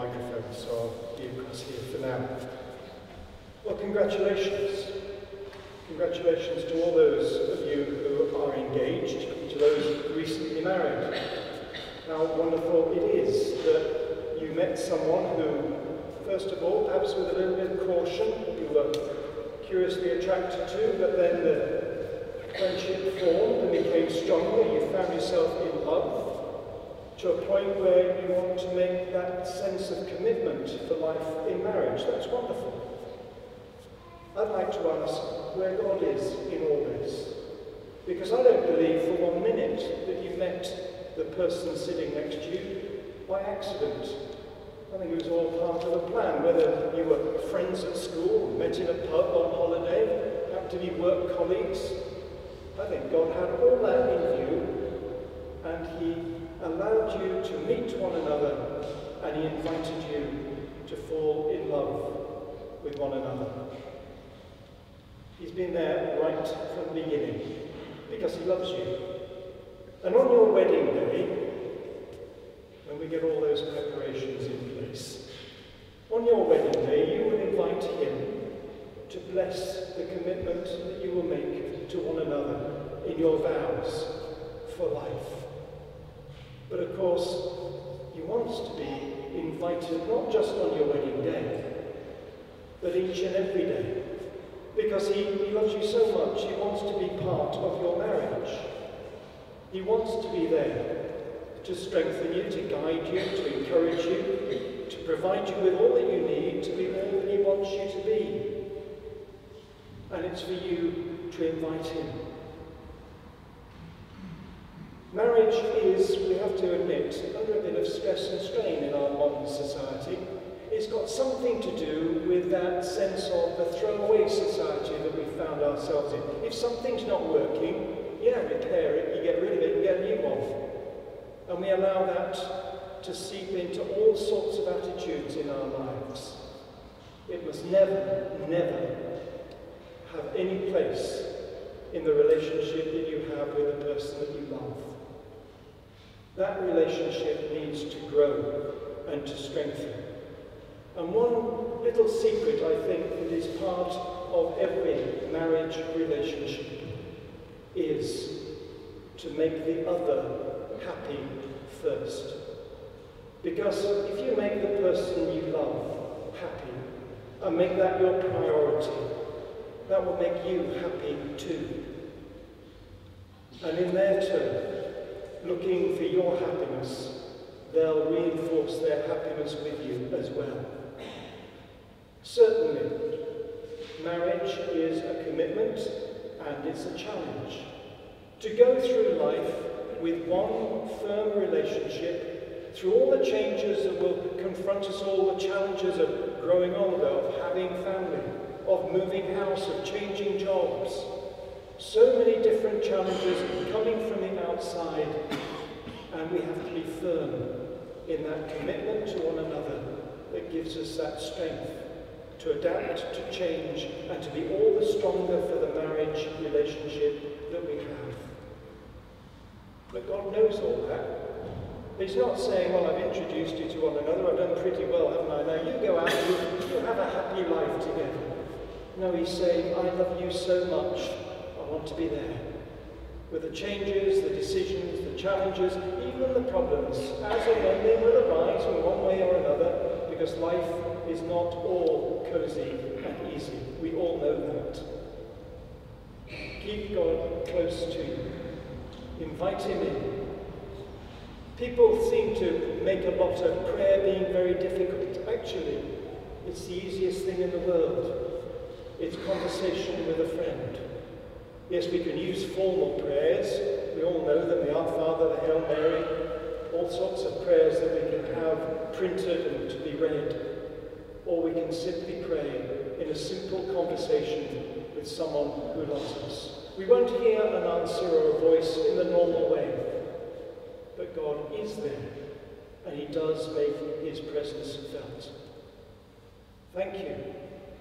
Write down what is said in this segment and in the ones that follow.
microphone, so I'll be across here for now. Well, congratulations. Congratulations to all those of you who are engaged, to those recently married. How wonderful it is that you met someone who, first of all, perhaps with a little bit of caution, you were curiously attracted to, but then the friendship formed and became stronger. You found yourself in love to a point where you want to make that sense of commitment for life in marriage. That's wonderful. I'd like to ask where God is in all this. Because I don't believe for 1 minute that you met the person sitting next to you by accident. I think it was all part of a plan, whether you were friends at school, met in a pub on holiday, happened to be work colleagues. I think God had all that in view, and He allowed you to meet one another, and He invited you to fall in love with one another. He's been there right from the beginning, because He loves you. And on your wedding day, when we get all those preparations in place, on your wedding day, you will invite Him to bless the commitment that you will make to one another in your vows for life. But of course, He wants to be invited not just on your wedding day, but each and every day. Because he loves you so much, He wants to be part of your marriage. He wants to be there to strengthen you, to guide you, to encourage you, to provide you with all that you need to be all that He wants you to be. And it's for you to invite Him. Marriage is, we have to admit, under a bit of stress and strain in our modern society. It's got something to do with that sense of the throwaway society that we found ourselves in. If something's not working, repair it, you get rid of it and get a new one. And we allow that to seep into all sorts of attitudes in our lives. It must never, never have any place in the relationship that you have with the person that you love. That relationship needs to grow and to strengthen. And one little secret, I think, that is part of every marriage relationship is to make the other happy first. Because if you make the person you love happy and make that your priority, that will make you happy too. And in their turn, looking for your happiness, they'll reinforce their happiness with you as well. Certainly, marriage is a commitment and it's a challenge. To go through life with one firm relationship, through all the changes that will confront us all, the challenges of growing older, of having family, of moving house, of changing jobs. So many different challenges coming from the outside, and we have to be firm in that commitment to one another that gives us that strength to adapt, to change, and to be all the stronger for the marriage relationship that we have. But God knows all that. He's not saying, well, I've introduced you to one another, I've done pretty well, haven't I? Now you go out and you have a happy life together. No, He's saying, I love you so much, I want to be there. With the changes, the decisions, the challenges, even the problems, as and when they will arise in one way or another, because life is not all cozy and easy. We all know that. Keep God close to you. Invite Him in. People seem to make a lot of prayer being very difficult. Actually, it's the easiest thing in the world. It's conversation with a friend. Yes, we can use formal prayers. We all know them, the Our Father, the Hail Mary, all sorts of prayers that we can have printed and to be read. Or we can simply pray in a simple conversation with someone who loves us. We won't hear an answer or a voice in the normal way, but God is there, and He does make His presence felt. Thank you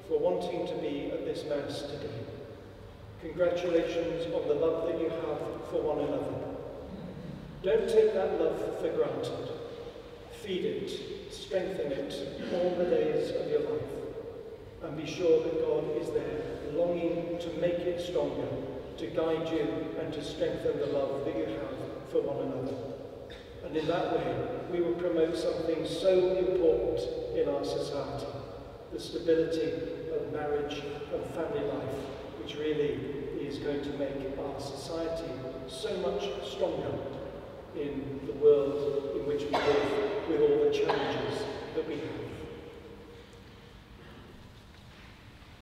for wanting to be at this Mass today. Congratulations on the love that you have for one another. Don't take that love for granted. feed it, strengthen it all the days of your life. And be sure that God is there, longing to make it stronger, to guide you and to strengthen the love that you have for one another. And in that way, we will promote something so important in our society, the stability of marriage and family life, which really is going to make our society so much stronger in the world in which we live, with all the challenges that we have.